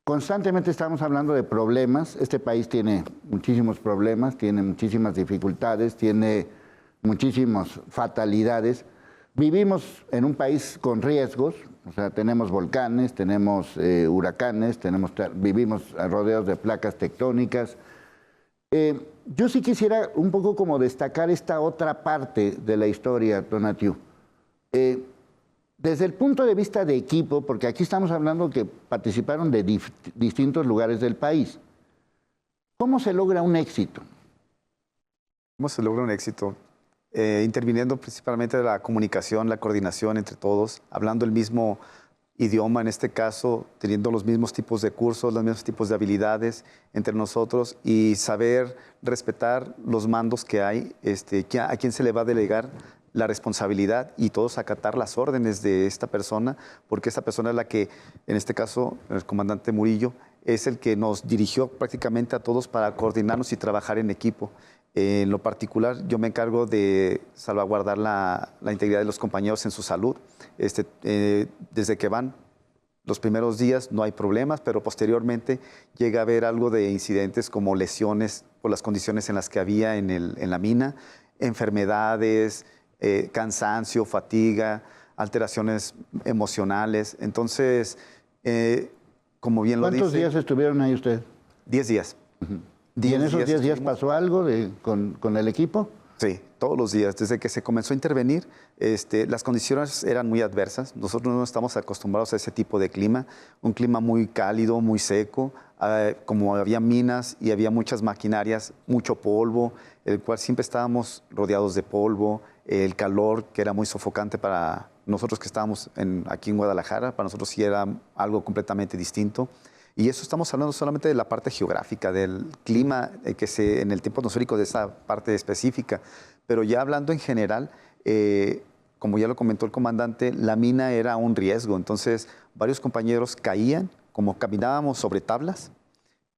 constantemente estamos hablando de problemas. Este país tiene muchísimos problemas, tiene muchísimas dificultades, tiene muchísimas fatalidades. Vivimos en un país con riesgos, o sea, tenemos volcanes, tenemos huracanes, vivimos rodeados de placas tectónicas. Yo sí quisiera un poco como destacar esta otra parte de la historia, Tonatiuh. Desde el punto de vista de equipo, porque aquí estamos hablando que participaron de distintos lugares del país, ¿cómo se logra un éxito? ¿Cómo se logra un éxito? Interviniendo principalmente la comunicación, la coordinación entre todos, hablando el mismo idioma, en este caso, teniendo los mismos tipos de cursos, los mismos tipos de habilidades entre nosotros y saber respetar los mandos que hay, a quién se le va a delegar la responsabilidad y todos acatar las órdenes de esta persona, porque esta persona es la que, en este caso, el comandante Murillo, es el que nos dirigió prácticamente a todos para coordinarnos y trabajar en equipo. En lo particular, yo me encargo de salvaguardar la integridad de los compañeros en su salud. Desde que van los primeros días no hay problemas, pero posteriormente llega a haber algo de incidentes como lesiones por las condiciones en las que había en la mina, enfermedades, cansancio, fatiga, alteraciones emocionales. Entonces, como bien lo dice... ¿Cuántos días estuvieron ahí ustedes? 10 días. ¿Y en esos 10 días pasó algo con el equipo? Sí, todos los días. Desde que se comenzó a intervenir, las condiciones eran muy adversas. Nosotros no estamos acostumbrados a ese tipo de clima. Un clima muy cálido, muy seco. Como había minas y había muchas maquinarias, mucho polvo, el cual siempre estábamos rodeados de polvo. El calor, que era muy sofocante para nosotros que estábamos aquí en Guadalajara, para nosotros sí era algo completamente distinto. Y eso estamos hablando solamente de la parte geográfica, del clima en el tiempo atmosférico de esa parte específica. Pero ya hablando en general, como ya lo comentó el comandante, la mina era un riesgo. Entonces, varios compañeros caían, como caminábamos sobre tablas.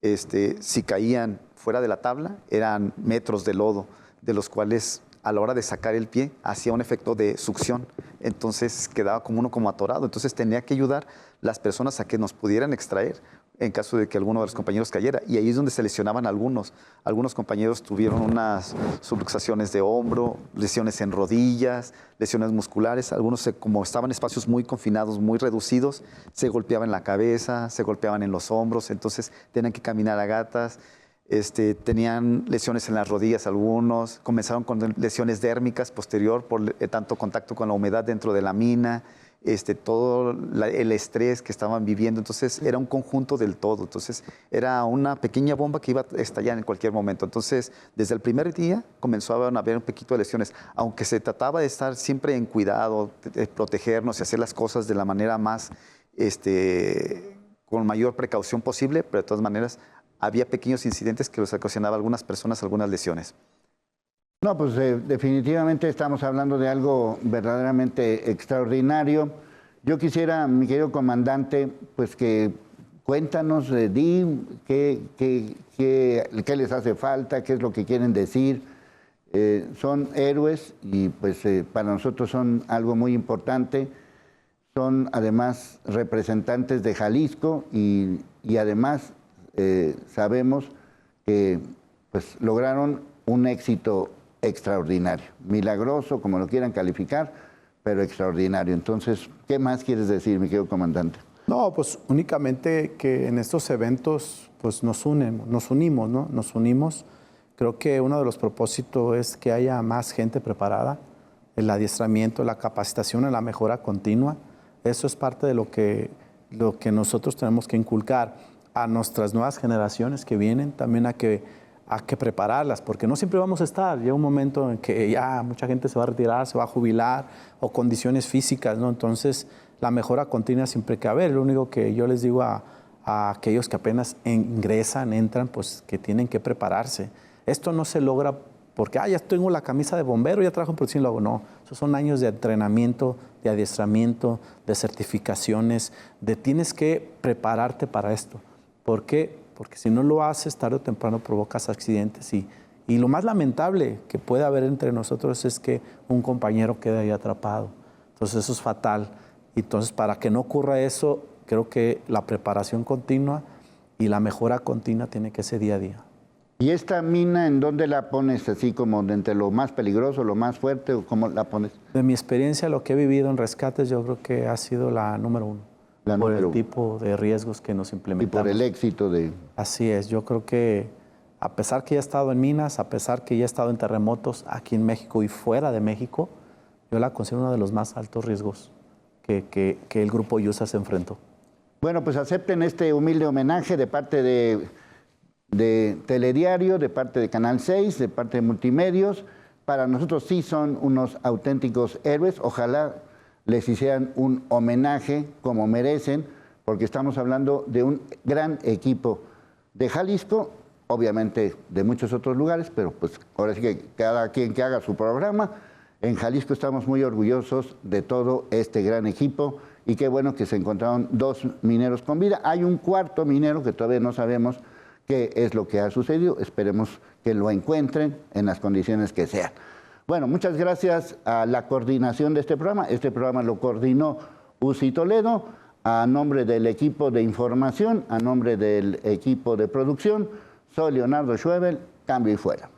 Si caían fuera de la tabla, eran metros de lodo, de los cuales a la hora de sacar el pie hacía un efecto de succión. Entonces, quedaba como uno como atorado. Entonces, tenía que ayudar las personas a que nos pudieran extraer en caso de que alguno de los compañeros cayera. Y ahí es donde se lesionaban algunos. Algunos compañeros tuvieron unas subluxaciones de hombro, lesiones en rodillas, lesiones musculares. Algunos, como estaban en espacios muy confinados, muy reducidos, se golpeaban en la cabeza, se golpeaban en los hombros, entonces tenían que caminar a gatas. Tenían lesiones en las rodillas algunos, comenzaron con lesiones dérmicas posterior por tanto contacto con la humedad dentro de la mina. Todo el estrés que estaban viviendo, entonces era un conjunto del todo, entonces era una pequeña bomba que iba a estallar en cualquier momento. Entonces, desde el primer día comenzaban a haber un poquito de lesiones, aunque se trataba de estar siempre en cuidado, de protegernos y hacer las cosas de la manera más, con mayor precaución posible, pero de todas maneras había pequeños incidentes que les ocasionaba a algunas personas algunas lesiones. No, pues definitivamente estamos hablando de algo verdaderamente extraordinario. Yo quisiera, mi querido comandante, pues que cuéntanos, qué les hace falta, qué es lo que quieren decir. Son héroes y pues para nosotros son algo muy importante. Son además representantes de Jalisco y además sabemos que pues lograron un éxito extraordinario, milagroso, como lo quieran calificar, pero extraordinario. Entonces, ¿qué más quieres decir, mi querido comandante? No, pues únicamente que en estos eventos pues nos unimos, ¿no? Nos unimos. Creo que uno de los propósitos es que haya más gente preparada, el adiestramiento, la capacitación, la mejora continua. Eso es parte de lo que nosotros tenemos que inculcar a nuestras nuevas generaciones que vienen, también a que prepararlas, porque no siempre vamos a estar. Llega un momento en que ya mucha gente se va a retirar, se va a jubilar, o condiciones físicas, ¿no? Entonces, la mejora continua siempre hay que haber. Lo único que yo les digo a aquellos que apenas entran, pues que tienen que prepararse. Esto no se logra porque, ya tengo la camisa de bombero, ya trabajo en protección, lo hago. No, esos son años de entrenamiento, de adiestramiento, de certificaciones, tienes que prepararte para esto. ¿Por qué? Porque si no lo haces, tarde o temprano provocas accidentes. Y lo más lamentable que puede haber entre nosotros es que un compañero quede ahí atrapado. Entonces eso es fatal. Entonces, para que no ocurra eso, creo que la preparación continua y la mejora continua tiene que ser día a día. ¿Y esta mina en dónde la pones? ¿Así como de entre lo más peligroso, lo más fuerte, o cómo la pones? De mi experiencia, lo que he vivido en rescates, yo creo que ha sido la número 1. Por el tipo de riesgos que nos implementamos. Y por el éxito de... Así es, yo creo que a pesar que ya he estado en minas, a pesar que ya he estado en terremotos aquí en México y fuera de México, yo la considero uno de los más altos riesgos que el Grupo IUSA se enfrentó. Bueno, pues acepten este humilde homenaje de parte de Telediario, de parte de Canal 6, de parte de Multimedios. Para nosotros sí son unos auténticos héroes. Ojalá les hicieran un homenaje como merecen, porque estamos hablando de un gran equipo de Jalisco, obviamente de muchos otros lugares, pero pues ahora sí que cada quien que haga su programa. En Jalisco estamos muy orgullosos de todo este gran equipo y qué bueno que se encontraron 2 mineros con vida. Hay un 4º minero que todavía no sabemos qué es lo que ha sucedido. Esperemos que lo encuentren en las condiciones que sean. Bueno, muchas gracias a la coordinación de este programa. Este programa lo coordinó Uzi Toledo, a nombre del equipo de información, a nombre del equipo de producción. Soy Leonardo Schwebel, cambio y fuera.